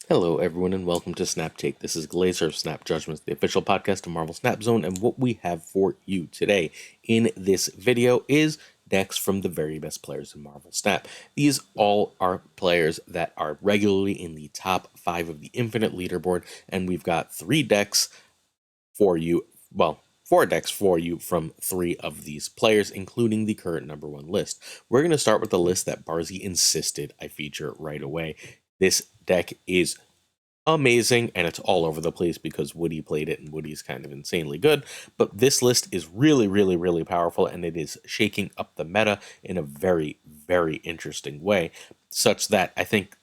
Hello, everyone, and welcome to Snap Take. This is Glazer of Snap Judgments, the official podcast of Marvel Snap Zone, and what we have for you today in this video is decks from the very best players in Marvel Snap. These all are players that are regularly in the top 5 of the Infinite leaderboard, and we've got 3 decks for you, well, 4 decks for you from 3 of these players, including the current number 1 list. We're going to start with the list that Barzy insisted I feature right away. This deck is amazing, and it's all over the place because Woody played it, and Woody's kind of insanely good. But this list is really powerful, and it is shaking up the meta in a very interesting way, such that I think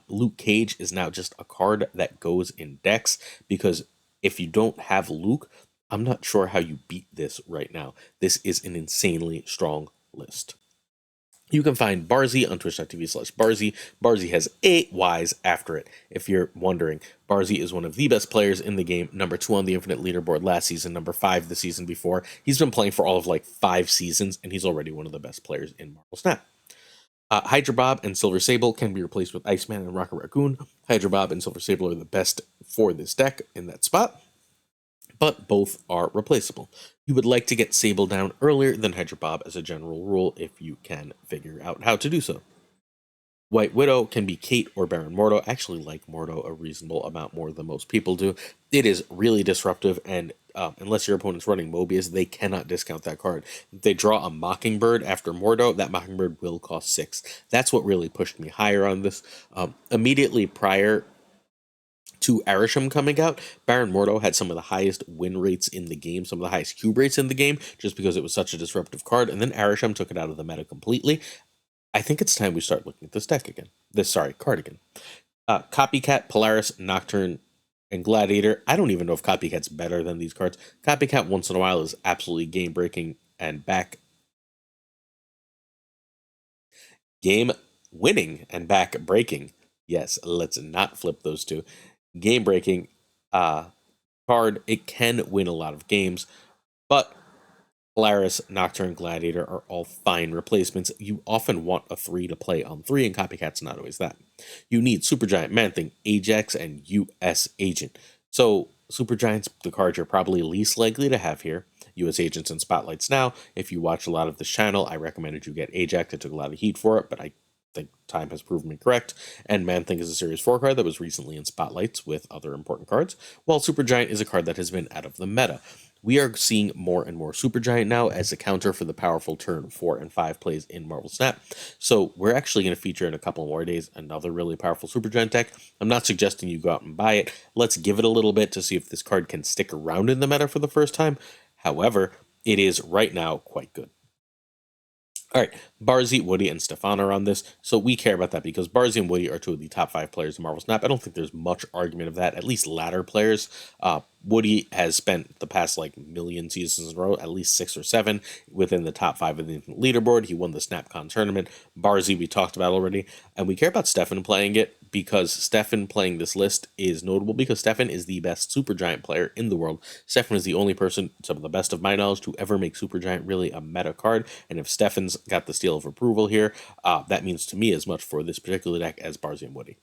Luke Cage is now just a card that goes in decks, because if you don't have Luke, I'm not sure how you beat this right now. This is an insanely strong list. You can find Barzy on twitch.tv/Barzy. Barzy has 8 Ys after it. If you're wondering, Barzy is one of the best players in the game, number 2 on the Infinite leaderboard last season, number 5 the season before. He's been playing for all of 5 seasons, and he's already one of the best players in Marvel Snap. Hydra Bob and Silver Sable can be replaced with Iceman and Rocket Raccoon. Hydra Bob and Silver Sable are the best for this deck in that spot, but both are replaceable. You would like to get Sable down earlier than Hydra Bob as a general rule if you can figure out how to do so. White Widow can be Kate or Baron Mordo. I actually like Mordo a reasonable amount more than most people do. It is really disruptive, and unless your opponent's running Mobius, they cannot discount that card. If they draw a Mockingbird after Mordo, that Mockingbird will cost 6. That's what really pushed me higher on this. Immediately prior to arishem coming out, Baron Mordo had some of the highest win rates in the game, some of the highest cube rates in the game, just because it was such a disruptive card, and then arishem took it out of the meta completely. I think it's time we start looking at this deck again. Card again. Copycat, Polaris, Nocturne, and Gladiator. I don't even know if Copycat's better than these cards. Copycat once in a while is absolutely game-breaking and game-winning and back-breaking. Yes, let's not flip those two. Game-breaking card. It can win a lot of games, but Polaris, Nocturne, Gladiator are all fine replacements. You often want a 3 to play on 3, and Copycat's not always that. You need Supergiant, Man-Thing, Ajax, and US Agent. So Supergiant's the card you're probably least likely to have here. US Agents and Spotlights now. If you watch a lot of this channel, I recommended you get Ajax. I took a lot of heat for it, but I think time has proven me correct. And Man-Thing is a Series 4 card that was recently in Spotlights with other important cards, while Supergiant is a card that has been out of the meta. We are seeing more and more Supergiant now as a counter for the powerful turn 4 and 5 plays in Marvel Snap. So we're actually going to feature in a couple more days another really powerful Supergiant deck. I'm not suggesting you go out and buy it. Let's give it a little bit to see if this card can stick around in the meta for the first time. However, it is right now quite good. All right, Barzy, Woody, and Stefan are on this, so we care about that because Barzy and Woody are 2 of the top 5 players in Marvel Snap. I don't think there's much argument of that, at least ladder players. Woody has spent the past million seasons in a row, at least 6 or 7, within the top 5 of the leaderboard. He won the SnapCon tournament. Barzy, we talked about already, and we care about Stefan playing it because Stefan playing this list is notable because Stefan is the best Supergiant player in the world. Stefan is the only person, some of the best of my knowledge, to ever make Supergiant really a meta card, and if Stefan's got the seal of approval here, that means to me as much for this particular deck as Barzy and Woody.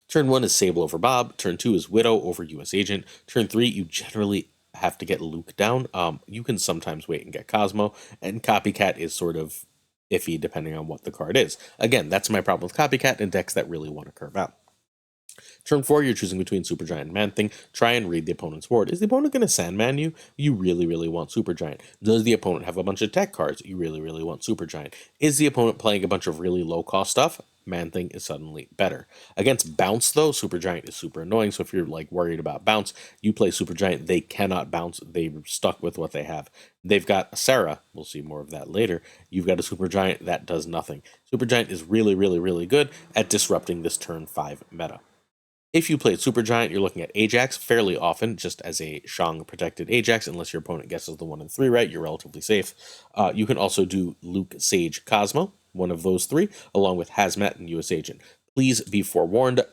Turn 1 is Sable over Bob. Turn 2 is Widow over US Agent. Turn 3, you generally have to get Luke down. You can sometimes wait and get Cosmo, and Copycat is sort of iffy depending on what the card is. Again, that's my problem with Copycat and decks that really want to curve out. Turn 4, you're choosing between Supergiant and Man-Thing. Try and read the opponent's board. Is the opponent going to Sandman you? You really want Supergiant. Does the opponent have a bunch of tech cards? You really want Supergiant. Is the opponent playing a bunch of really low-cost stuff? Man-Thing is suddenly better. Against Bounce, though, Supergiant is super annoying, so if you're worried about Bounce, you play Supergiant. They cannot bounce. They're stuck with what they have. They've got Sarah. We'll see more of that later. You've got a Supergiant that does nothing. Supergiant is really good at disrupting this turn 5 meta. If you played Supergiant, you're looking at Ajax fairly often, just as a Shang-protected Ajax, unless your opponent guesses the 1 and 3 right, you're relatively safe. You can also do Luke, Sage, Cosmo, one of those 3, along with Hazmat and US Agent. Please be forewarned,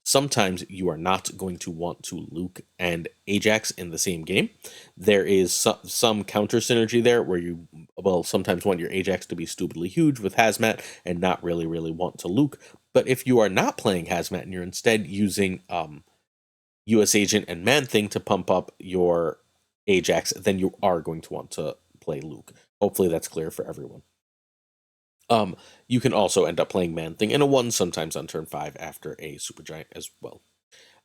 sometimes you are not going to want to Luke and Ajax in the same game. There is some counter synergy there where you will sometimes want your Ajax to be stupidly huge with Hazmat and not really want to Luke. But if you are not playing Hazmat and you're instead using US Agent and Man-Thing to pump up your Ajax, then you are going to want to play Luke. Hopefully that's clear for everyone. You can also end up playing Man-Thing in a 1 sometimes on turn 5 after a Supergiant as well.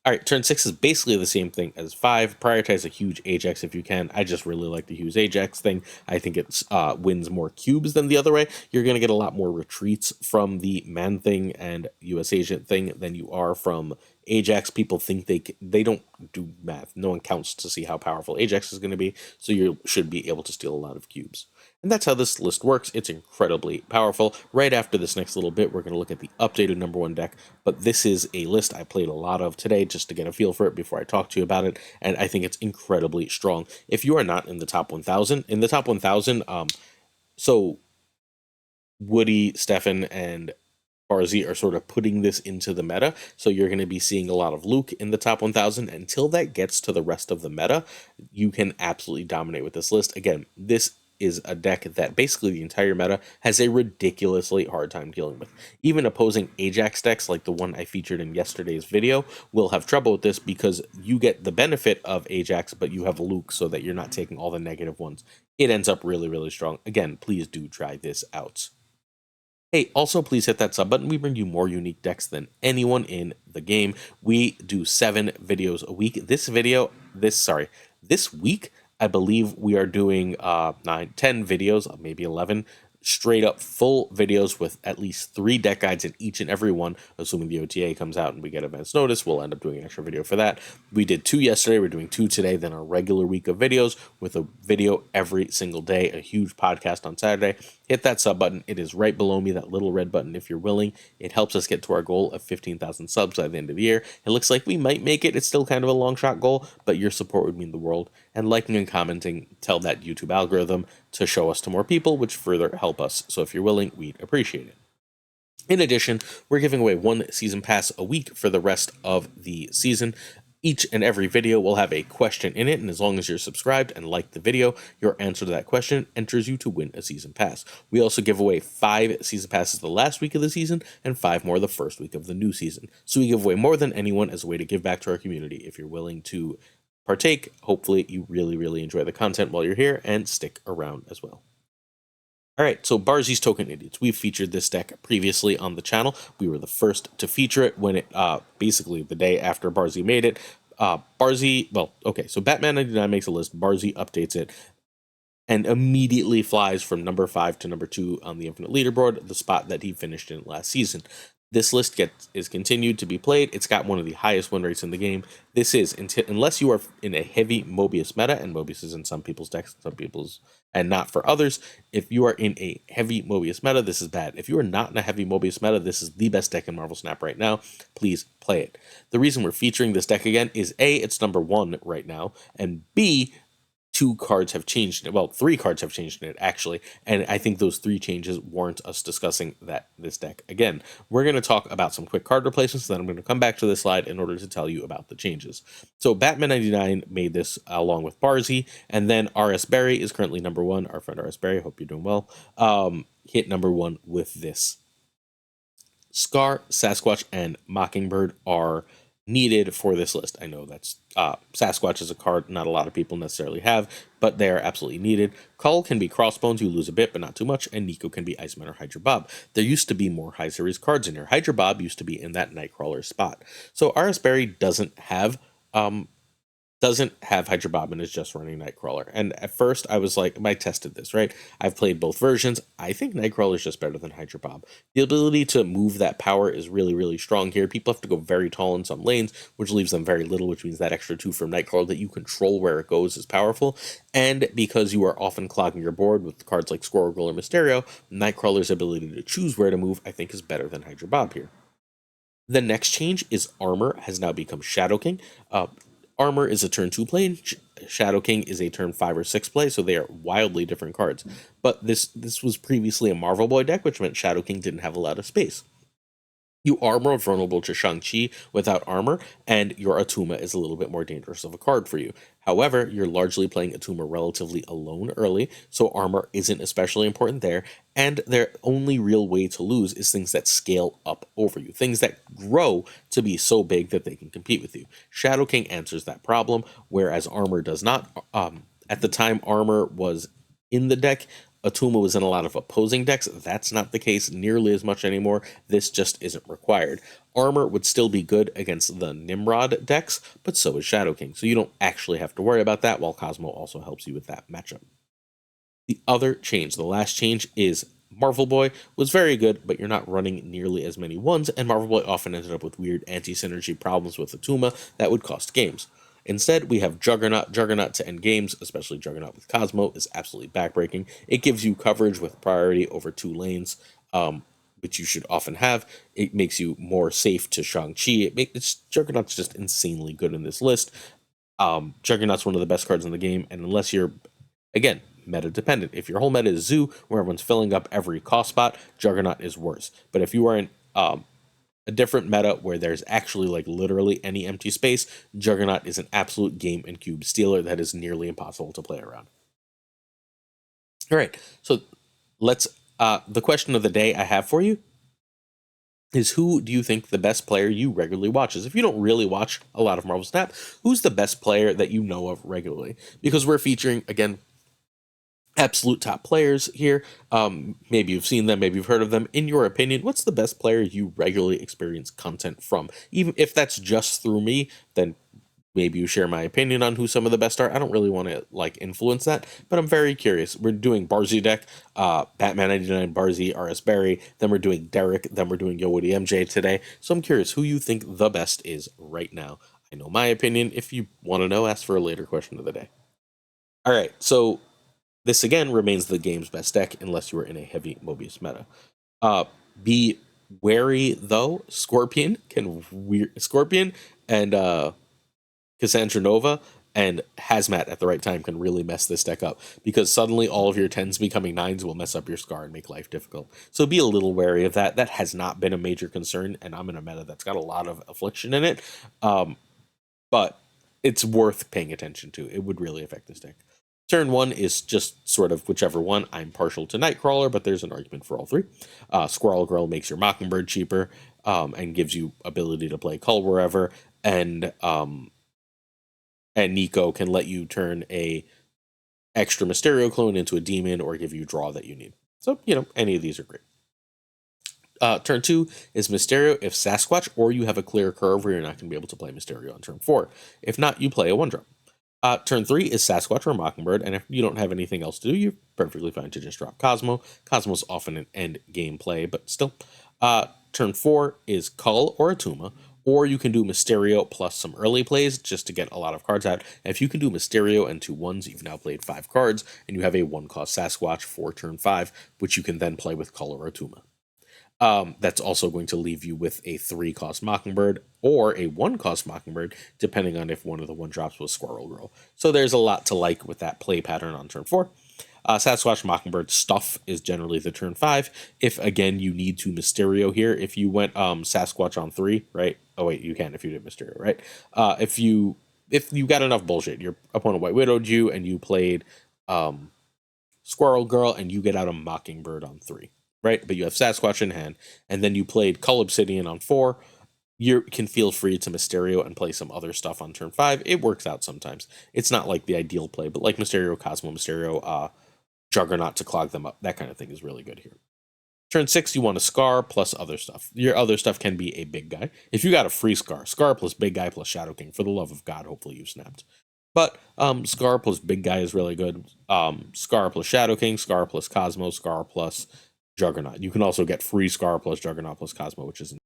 All right, turn 6 is basically the same thing as 5. Prioritize a huge Ajax if you can. I just really like the huge Ajax thing. I think it wins more cubes than the other way. You're going to get a lot more retreats from the Man-Thing and US Agent thing than you are from Ajax. People think they don't do math. No one counts to see how powerful Ajax is going to be, so you should be able to steal a lot of cubes. And that's how this list works. It's incredibly powerful. Right after this next little bit, we're going to look at the updated number 1 deck, but this is a list I played a lot of today just to get a feel for it before I talk to you about it, and I think it's incredibly strong. If you are not in the top 1,000, so Woody, Stefan, and Barzy are sort of putting this into the meta, so you're going to be seeing a lot of Luke in the top 1,000. Until that gets to the rest of the meta, you can absolutely dominate with this list. Again, this is a deck that basically the entire meta has a ridiculously hard time dealing with. Even opposing Ajax decks, like the one I featured in yesterday's video, will have trouble with this because you get the benefit of Ajax, but you have Luke so that you're not taking all the negative ones. It ends up really, really strong. Again, please do try this out. Hey, also please hit that sub button. We bring you more unique decks than anyone in the game. We do 7 videos a week. This week, I believe we are doing 9, 10 videos, maybe 11, straight up full videos with at least 3 deck guides in each and every one. Assuming the OTA comes out and we get advance notice, we'll end up doing an extra video for that. We did 2 yesterday, we're doing 2 today, then a regular week of videos with a video every single day, a huge podcast on Saturday. Hit that sub button. It is right below me, that little red button if you're willing. It helps us get to our goal of 15,000 subs by the end of the year. It looks like we might make it. It's still kind of a long shot goal, but your support would mean the world. And liking and commenting tell that YouTube algorithm to show us to more people, which further help us. So if you're willing, we'd appreciate it. In addition, we're giving away 1 season pass a week for the rest of the season. Each and every video will have a question in it, and as long as you're subscribed and like the video, your answer to that question enters you to win a season pass. We also give away 5 season passes the last week of the season and 5 more the first week of the new season. So we give away more than anyone as a way to give back to our community. If you're willing to partake, hopefully you really, really enjoy the content while you're here and stick around as well. All right, so Barzi's Token Idiots. We've featured this deck previously on the channel. We were the first to feature it when it, basically the day after Barzi made it. So Batman99 makes a list, Barzi updates it, and immediately flies from number 5 to number 2 on the Infinite Leaderboard, the spot that he finished in last season. This list is continued to be played. It's got one of the highest win rates in the game. This is, unless you are in a heavy Mobius meta, and Mobius is in some people's decks, some people's, and not for others. If you are in a heavy Mobius meta, this is bad. If you are not in a heavy Mobius meta, this is the best deck in Marvel Snap right now. Please play it. The reason we're featuring this deck again is A, it's number 1 right now, and B, 2 cards have changed in it. Well, 3 cards have changed in it, actually. And I think those 3 changes warrant us discussing this deck again. We're going to talk about some quick card replacements, then I'm going to come back to this slide in order to tell you about the changes. So Batman99 made this along with Barzi, and then RS Barry is currently number 1. Our friend RS Barry, hope you're doing well, hit number 1 with this. Scar, Sasquatch, and Mockingbird are needed for this list. I know that's Sasquatch is a card not a lot of people necessarily have, but they are absolutely needed. Cull can be Crossbones, you lose a bit, but not too much, and Nico can be Iceman or Hydra Bob. There used to be more high series cards in here. Hydra Bob used to be in that Nightcrawler spot. So RS Barry doesn't have Hydra Bob and is just running Nightcrawler. And at first I was like, I tested this, right? I've played both versions. I think Nightcrawler is just better than Hydra Bob. The ability to move that power is really, really strong here. People have to go very tall in some lanes, which leaves them very little, which means that extra 2 from Nightcrawler that you control where it goes is powerful. And because you are often clogging your board with cards like Squirrel Girl or Mysterio, Nightcrawler's ability to choose where to move, I think, is better than Hydra Bob here. The next change is Armor has now become Shadow King. Armor is a turn 2 play, Shadow King is a turn 5 or 6 play, so they are wildly different cards. But this was previously a Marvel Boy deck, which meant Shadow King didn't have a lot of space. You are more vulnerable to Shang-Chi without armor, and your Atuma is a little bit more dangerous of a card for you. However, you're largely playing Atuma relatively alone early, so armor isn't especially important there, and their only real way to lose is things that scale up over you, things that grow to be so big that they can compete with you. Shadow King answers that problem, whereas armor does not. At the time armor was in the deck, Atuma was in a lot of opposing decks. That's not the case nearly as much anymore. This just isn't required. Armor would still be good against the Nimrod decks, but so is Shadow King, so you don't actually have to worry about that, while Cosmo also helps you with that matchup. The other change, the last change, is Marvel Boy was very good, but you're not running nearly as many ones, and Marvel Boy often ended up with weird anti-synergy problems with Atuma that would cost games. Instead, we have Juggernaut. Juggernaut to end games, especially Juggernaut with Cosmo, is absolutely backbreaking. It gives you coverage with priority over 2 lanes, which you should often have. It makes you more safe to Shang-Chi. Juggernaut's just insanely good in this list. Juggernaut's one of the best cards in the game, and unless you're, again, meta dependent. If your whole meta is Zoo, where everyone's filling up every cost spot, Juggernaut is worse. But if you are in a different meta where there's actually like literally any empty space, Juggernaut is an absolute game and cube stealer that is nearly impossible to play around. All right, so let's the question of the day I have for you is, who do you think the best player you regularly watches? If you don't really watch a lot of Marvel Snap, who's the best player that you know of regularly? Because we're featuring, again, absolute top players here. Maybe you've seen them, maybe you've heard of them. In your opinion, what's the best player you regularly experience content from? Even if that's just through me, then maybe you share my opinion on who some of the best are. I don't really want to like influence that, but I'm very curious. We're doing Barzy deck, Batman 99 Barzy, RS Barry, then we're doing Derek, then we're doing Yo Woody MJ today. So I'm curious who you think the best is right now. I know my opinion. If you want to know, ask for a later question of the day. All right, so this again remains the game's best deck unless you are in a heavy Mobius meta. Be wary though. Scorpion and Cassandra Nova and Hazmat at the right time can really mess this deck up, because suddenly all of your 10s becoming 9s will mess up your Scar and make life difficult. So be a little wary of that. That has not been a major concern, and I'm in a meta that's got a lot of affliction in it. But it's worth paying attention to. It would really affect this deck. Turn 1 is just sort of whichever one. I'm partial to Nightcrawler, but there's an argument for all 3. Squirrel Girl makes your Mockingbird cheaper, and gives you ability to play Cull wherever, and Nico can let you turn a extra Mysterio clone into a demon or give you draw that you need. So, any of these are great. Turn 2 is Mysterio if Sasquatch, or you have a clear curve where you're not going to be able to play Mysterio on turn 4. If not, you play a 1-drop. Turn 3 is Sasquatch or Mockingbird, and if you don't have anything else to do, you're perfectly fine to just drop Cosmo. Cosmo's often an end game play, but still. Turn 4 is Cull or Atuma, or you can do Mysterio plus some early plays just to get a lot of cards out. And if you can do Mysterio and 2 1s, you've now played 5 cards, and you have a 1-cost Sasquatch for turn 5, which you can then play with Cull or Atuma. That's also going to leave you with a 3-cost Mockingbird or a 1-cost Mockingbird, depending on if one of the 1-drops was Squirrel Girl. So there's a lot to like with that play pattern on turn 4. Sasquatch Mockingbird stuff is generally the turn 5. If, again, you need to Mysterio here, if you went Sasquatch on 3, right? Oh, wait, you can if you did Mysterio, right? If you got enough bullshit, your opponent White Widowed you, and you played Squirrel Girl, and you get out a Mockingbird on 3. Right, but you have Sasquatch in hand, and then you played Cull Obsidian on 4. You can feel free to Mysterio and play some other stuff on turn 5. It works out sometimes. It's not like the ideal play, but like Mysterio, Cosmo, Mysterio, Juggernaut to clog them up. That kind of thing is really good here. Turn 6, you want a Scar plus other stuff. Your other stuff can be a big guy. If you got a free Scar plus big guy plus Shadow King, for the love of God, hopefully you snapped. But Scar plus big guy is really good. Scar plus Shadow King, Scar plus Cosmo, Scar plus Juggernaut. You can also get free Scar plus Juggernaut plus Cosmo, which isn't.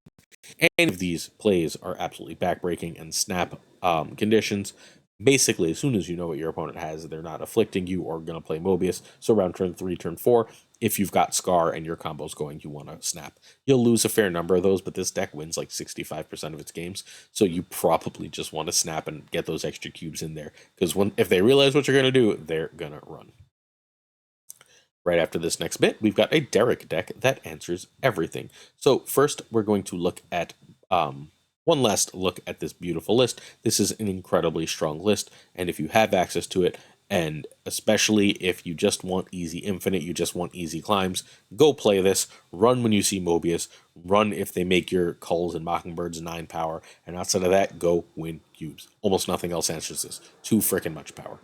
Any of these plays are absolutely backbreaking and snap conditions. Basically, as soon as you know what your opponent has, they're not afflicting you or going to play Mobius. So around turn 3, turn 4, if you've got Scar and your combo's going, you want to snap. You'll lose a fair number of those, but this deck wins like 65% of its games. So you probably just want to snap and get those extra cubes in there. Because if they realize what you're going to do, they're going to run. Right after this next bit, we've got a Derek deck that answers everything. So first, we're going to look at one last look at this beautiful list. This is an incredibly strong list, and if you have access to it, and especially if you just want easy infinite, you just want easy climbs, go play this. Run when you see Mobius. Run if they make your Culls and Mockingbirds 9 power, and outside of that, go win cubes. Almost nothing else answers this. Too freaking much power.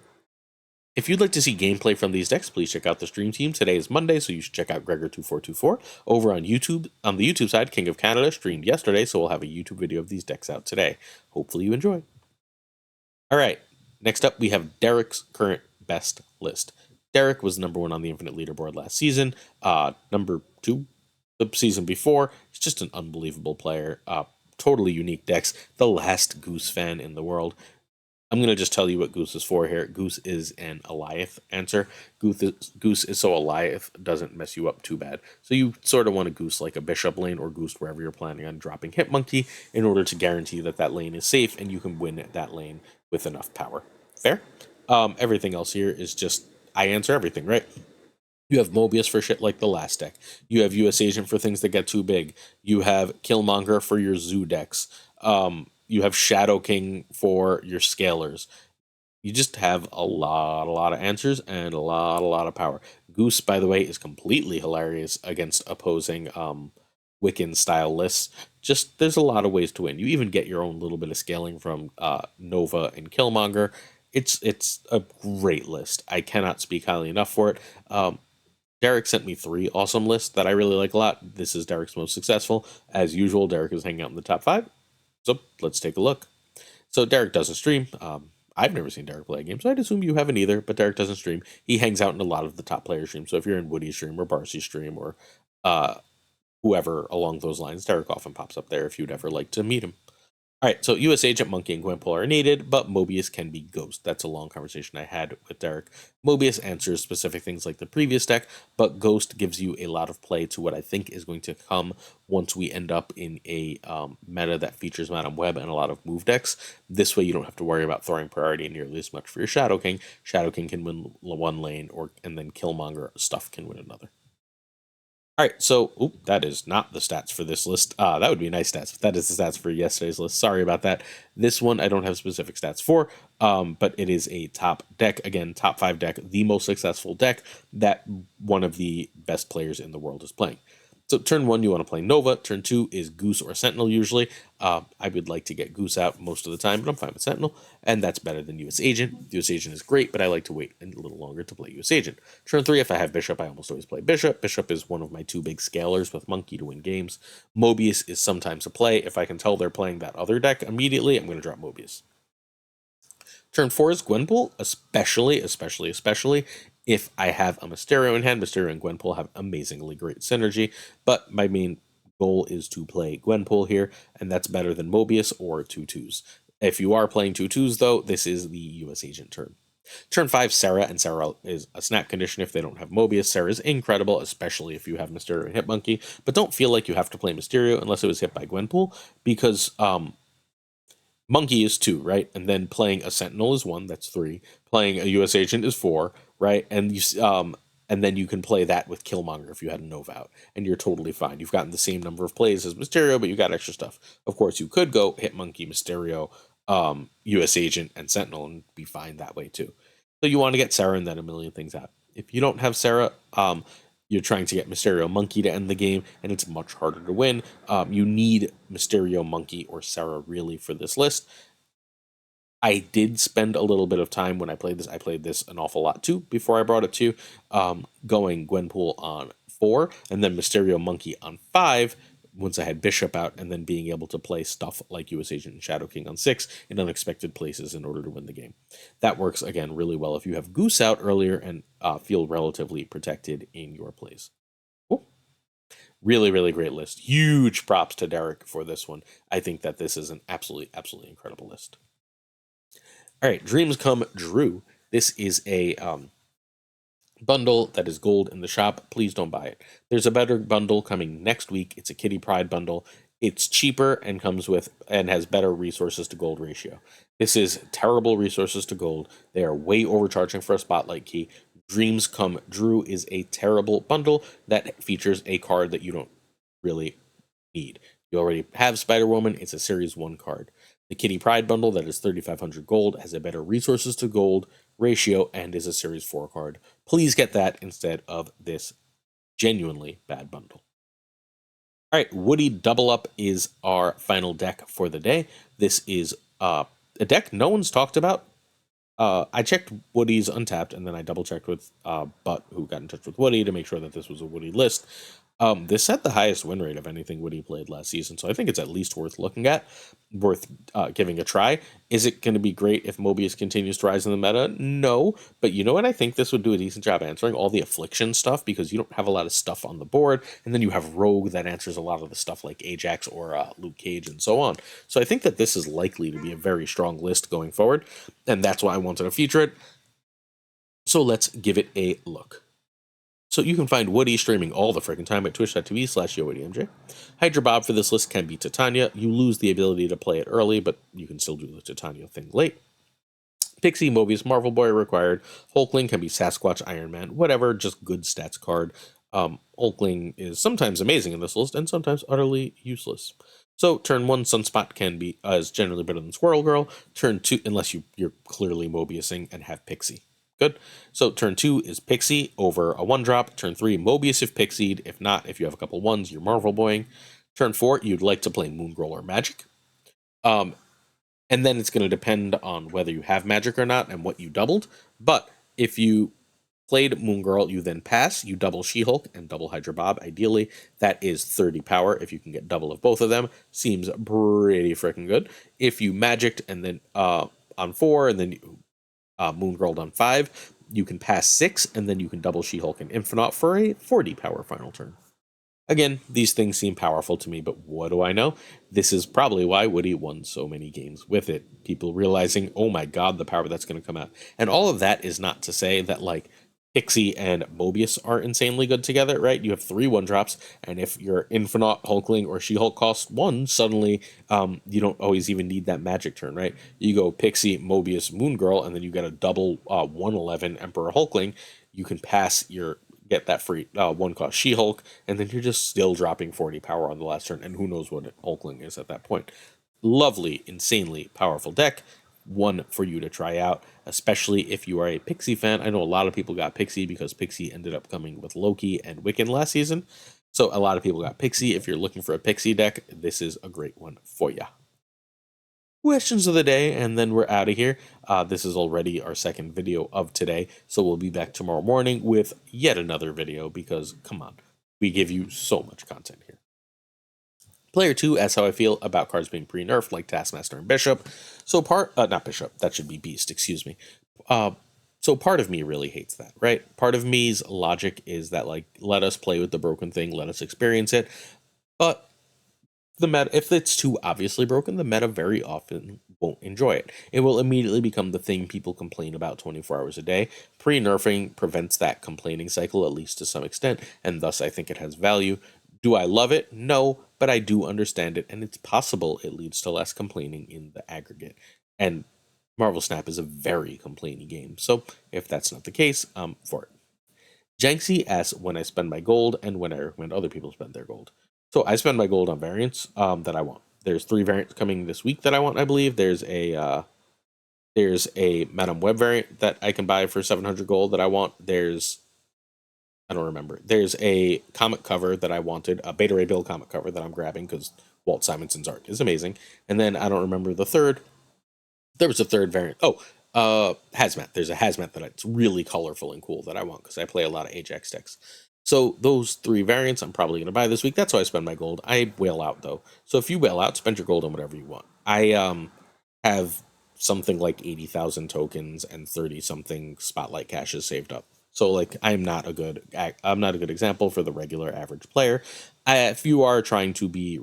If you'd like to see gameplay from these decks, please check out the stream team. Today is Monday, so you should check out Gregor2424 over on YouTube. On the YouTube side, King of Canada streamed yesterday, so we'll have a YouTube video of these decks out today. Hopefully you enjoy. All right, next up we have Derek's current best list. Derek was number 1 on the Infinite leaderboard last season. Number 2 the season before. He's just an unbelievable player. Totally unique decks. The last Goose fan in the world. I'm going to just tell you what Goose is for here. Goose is an Alioth answer. Goose is so Alioth doesn't mess you up too bad. So you sort of want to Goose like a Bishop lane or Goose wherever you're planning on dropping Hitmonkey in order to guarantee that that lane is safe and you can win that lane with enough power. Fair? Everything else here is just, I answer everything, right? You have Mobius for shit like the last deck. You have US Agent for things that get too big. You have Killmonger for your Zoo decks. You have Shadow King for your scalers. You just have a lot of answers and a lot of power. Goose, by the way, is completely hilarious against opposing Wiccan style lists. Just there's a lot of ways to win. You even get your own little bit of scaling from Nova and Killmonger. It's a great list. I cannot speak highly enough for it. Derek sent me 3 awesome lists that I really like a lot. This is Derek's most successful. As usual, Derek is hanging out in the top 5. So let's take a look. So Derek doesn't stream. I've never seen Derek play a game, so I'd assume you haven't either, but Derek doesn't stream. He hangs out in a lot of the top player streams. So if you're in Woody's stream or Barcy's stream or whoever along those lines, Derek often pops up there if you'd ever like to meet him. All right, so US Agent, Monkey, and Gwenpool are needed, but Mobius can be Ghost. That's a long conversation I had with Derek. Mobius answers specific things like the previous deck, but Ghost gives you a lot of play to what I think is going to come once we end up in a meta that features Madam Web and a lot of move decks. This way you don't have to worry about throwing priority nearly as much for your Shadow King. Shadow King can win one lane, and then Killmonger stuff can win another. All right, so that is not the stats for this list. That would be nice stats, but that is the stats for yesterday's list. Sorry about that. This one I don't have specific stats for, but it is a top deck. Again, top 5 deck, the most successful deck that one of the best players in the world is playing. So turn 1, you want to play Nova. Turn 2 is Goose or Sentinel usually. I would like to get Goose out most of the time, but I'm fine with Sentinel, and that's better than US Agent. US Agent is great, but I like to wait a little longer to play US Agent. Turn 3, if I have Bishop, I almost always play Bishop. Bishop is one of my 2 big scalers with Monkey to win games. Mobius is sometimes a play. If I can tell they're playing that other deck immediately, I'm going to drop Mobius. Turn 4 is Gwenpool, especially if I have a Mysterio in hand. Mysterio and Gwenpool have amazingly great synergy, but my main goal is to play Gwenpool here, and that's better than Mobius or 2/2s. If you are playing 2/2s, though, this is the US Agent turn. Turn 5, Sarah, and Sarah is a snap condition if they don't have Mobius. Sarah is incredible, especially if you have Mysterio and Hitmonkey, but don't feel like you have to play Mysterio unless it was hit by Gwenpool, because Monkey is 2, right? And then playing a Sentinel is 1, that's 3. Playing a US Agent is 4, right? And then you can play that with Killmonger if you had a Nova out, and you're totally fine. You've gotten the same number of plays as Mysterio, but you got extra stuff. Of course, you could go Hitmonkey, Mysterio, US Agent, and Sentinel and be fine that way too. So you want to get Sarah and then a million things out. If you don't have Sarah, you're trying to get Mysterio Monkey to end the game, and it's much harder to win. You need Mysterio Monkey or Sarah really for this list. I did spend a little bit of time when I played this. I played this an awful lot too before I brought it to going Gwenpool on 4 and then Mysterio Monkey on 5 once I had Bishop out, and then being able to play stuff like US Agent and Shadow King on 6 in unexpected places in order to win the game. That works, again, really well if you have Goose out earlier and feel relatively protected in your plays. Cool. Really, really great list. Huge props to Derek for this one. I think that this is an absolutely incredible list. All right, Dreams Come Drew. This is a bundle that is gold in the shop. Please don't buy it. There's a better bundle coming next week. It's a Kitty Pride bundle. It's cheaper and comes with and has better resources to gold ratio. This is terrible resources to gold. They are way overcharging for a spotlight key. Dreams Come Drew is a terrible bundle that features a card that you don't really need. You already have Spider-Woman, it's a Series 1 card. The Kitty Pryde bundle that is 3,500 gold has a better resources to gold ratio and is a Series 4 card. Please get that instead of this genuinely bad bundle. All right, Woody Double Up is our final deck for the day. This is a deck no one's talked about. I checked Woody's Untapped, and then I double checked with Butt, who got in touch with Woody to make sure that this was a Woody list. This had the highest win rate of anything Woody played last season, so I think it's at least worth looking at, worth giving a try. Is it going to be great if Mobius continues to rise in the meta? No, but you know what? I think this would do a decent job answering all the affliction stuff, because you don't have a lot of stuff on the board, and then you have Rogue that answers a lot of the stuff like Ajax or Luke Cage and so on. So I think that this is likely to be a very strong list going forward, and that's why I wanted to feature it. So let's give it a look. So you can find Woody streaming all the freaking time at twitch.tv/YoWoodyMJ. Hydra Bob for this list can be Titania. You lose the ability to play it early, but you can still do the Titania thing late. Pixie, Mobius, Marvel Boy required. Hulkling can be Sasquatch, Iron Man, whatever, just good stats card. Hulkling is sometimes amazing in this list and sometimes utterly useless. So turn 1 Sunspot can be is generally better than Squirrel Girl. Turn 2, unless you're clearly Mobiusing and have Pixie. Good. So turn 2 is Pixie over a 1-drop. Turn 3, Mobius if Pixied. If not, if you have a couple 1s, you're Marvel Boying. Turn 4, you'd like to play Moongrol or Magic. And then it's going to depend on whether you have Magic or not and what you doubled. But if you played Moongirl, you then pass, you double She-Hulk and double Hydra Bob. Ideally, that is 30 power. If you can get double of both of them, seems pretty freaking good. If you Magicked and then on 4 and then you Moongirl on 5, you can pass 6, and then you can double She-Hulk and Infinite for a 40 power final turn. Again, these things seem powerful to me, but what do I know? This is probably why Woody won so many games with it. People realizing, oh my god, the power that's going to come out. And all of that is not to say that, like, Pixie and Mobius are insanely good together, right? You have 3 1-drops, and if your Infinite, Hulkling, or She-Hulk costs 1, suddenly you don't always even need that magic turn, right? You go Pixie, Mobius, Moongirl, and then you get a double 111 Emperor Hulkling. You can get that free 1-cost She-Hulk, and then you're just still dropping 40 power on the last turn, and who knows what Hulkling is at that point. Lovely, insanely powerful deck. One for you to try out, especially if you are a Pixie fan. I know a lot of people got Pixie because Pixie ended up coming with Loki and Wiccan last season. So a lot of people got Pixie. If you're looking for a Pixie deck, this is a great one for you. Questions of the day, and then we're out of here. This is already our second video of today, so we'll be back tomorrow morning with yet another video because, come on, we give you so much content here. Player 2 asks how I feel about cards being pre-nerfed, like Taskmaster and Bishop. So not Bishop, that should be Beast, excuse me. So part of me really hates that, right? Part of me's logic is that, like, let us play with the broken thing, let us experience it. But the meta, if it's too obviously broken, the meta very often won't enjoy it. It will immediately become the thing people complain about 24 hours a day. Pre-nerfing prevents that complaining cycle, at least to some extent, and thus I think it has value. Do I love it? No, but I do understand it, and it's possible it leads to less complaining in the aggregate. And Marvel Snap is a very complainy game, so if that's not the case, I'm for it. Janksy asks when I spend my gold and when I recommend other people spend their gold. So I spend my gold on variants that I want. There's 3 variants coming this week that I want, I believe. There's a Madame Web variant that I can buy for 700 gold that I want. I don't remember. There's a comic cover that I wanted, a Beta Ray Bill comic cover that I'm grabbing because Walt Simonson's art is amazing. And then I don't remember the third. There was a third variant. Hazmat. There's a Hazmat that's really colorful and cool that I want because I play a lot of Ajax decks. So those 3 variants I'm probably going to buy this week. That's how I spend my gold. I whale out, though. So if you whale out, spend your gold on whatever you want. I have something like 80,000 tokens and 30-something spotlight caches saved up. So, like, I'm not a good example for the regular average player. If you are trying to be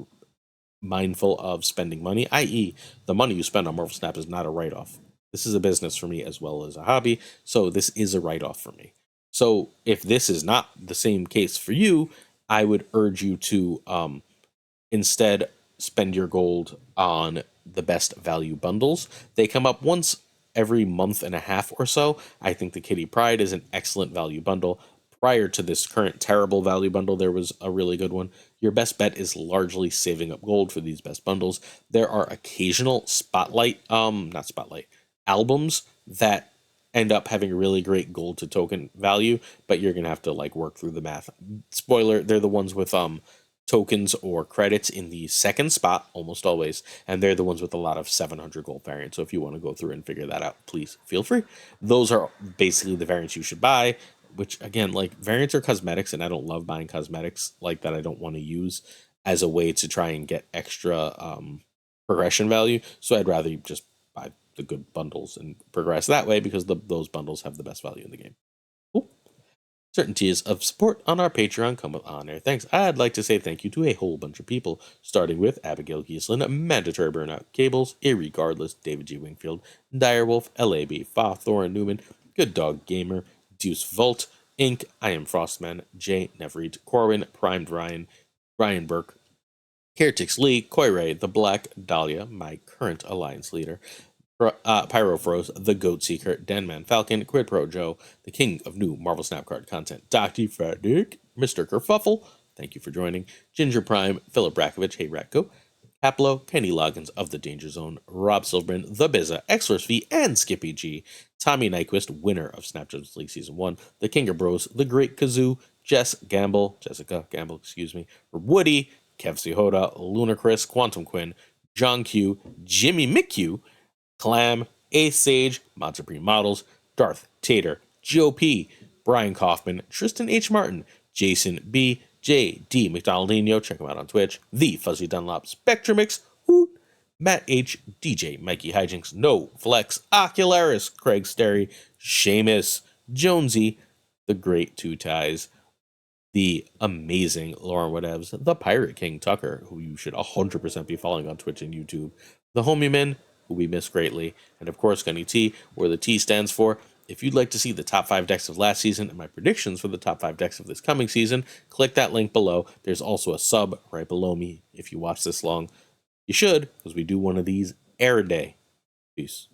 mindful of spending money, i.e., the money you spend on Marvel Snap is not a write-off. This is a business for me as well as a hobby, so this is a write-off for me. So if this is not the same case for you, I would urge you to instead spend your gold on the best value bundles. They come up once every month and a half or so. I think the Kitty Pryde is an excellent value bundle. Prior to this current terrible value bundle, there was a really good one. Your best bet is largely saving up gold for these best bundles. There are occasional not spotlight, albums that end up having really great gold to token value, but you're gonna have to like work through the math. Spoiler, they're the ones with tokens or credits in the second spot almost always, and they're the ones with a lot of 700 gold variants. So if you want to go through and figure that out, please feel free. Those are basically the variants you should buy, which again, like, variants are cosmetics, and I don't love buying cosmetics like that I don't want to use as a way to try and get extra progression value. So I'd rather just buy the good bundles and progress that way, because those bundles have the best value in the game. Cool. Certain tiers of support on our Patreon come with honor. Thanks. I'd like to say thank you to a whole bunch of people, starting with Abigail Gieslin, Mandatory Burnout Cables, Irregardless, David G. Wingfield, Direwolf, LAB, FaThorNewman, Good Dog Gamer, Deuce Volt, Inc., I Am Frostman, Jay Nevreed, Corwin, Primed Ryan, Ryan Burke, Caretix Lee, Koiray, The Black Dahlia, my current alliance leader, Pyrofroze, The Goat Seeker, Denman Falcon, Quid Pro Joe, the king of new Marvel Snap Card content, Dr. Fat Dick, Mr. Kerfuffle, thank you for joining, Ginger Prime, Philip Brakovich, Hey Ratko, Caplo, Kenny Loggins of the Danger Zone, Rob Silverman, The Bizza, Xlers V, and Skippy G, Tommy Nyquist, winner of Snap Judgment League Season 1, The King of Bros, The Great Kazoo, Jessica Gamble, Woody, Kev C. Hoda, Luna Chris, Quantum Quinn, John Q, Jimmy McHugh, Clam, Ace Sage, Mod Supreme Models, Darth Tater, Joe P, Brian Kaufman, Tristan H. Martin, Jason B, J. D. McDonaldinho, check him out on Twitch, The Fuzzy Dunlop, Spectrumix, Hoot, Matt H, DJ, Mikey Hijinks, No Flex, Ocularis, Craig Sterry, Seamus, Jonesy, The Great Two Ties, the amazing Lauren Whatevs, the Pirate King Tuccrr, who you should 100% be following on Twitch and YouTube, the Homie Men, who we miss greatly, and of course Gunny T, where the T stands for. If you'd like to see the top 5 decks of last season and my predictions for the top 5 decks of this coming season, click that link below. There's also a sub right below me if you watch this long. You should, because we do one of these every day. Peace.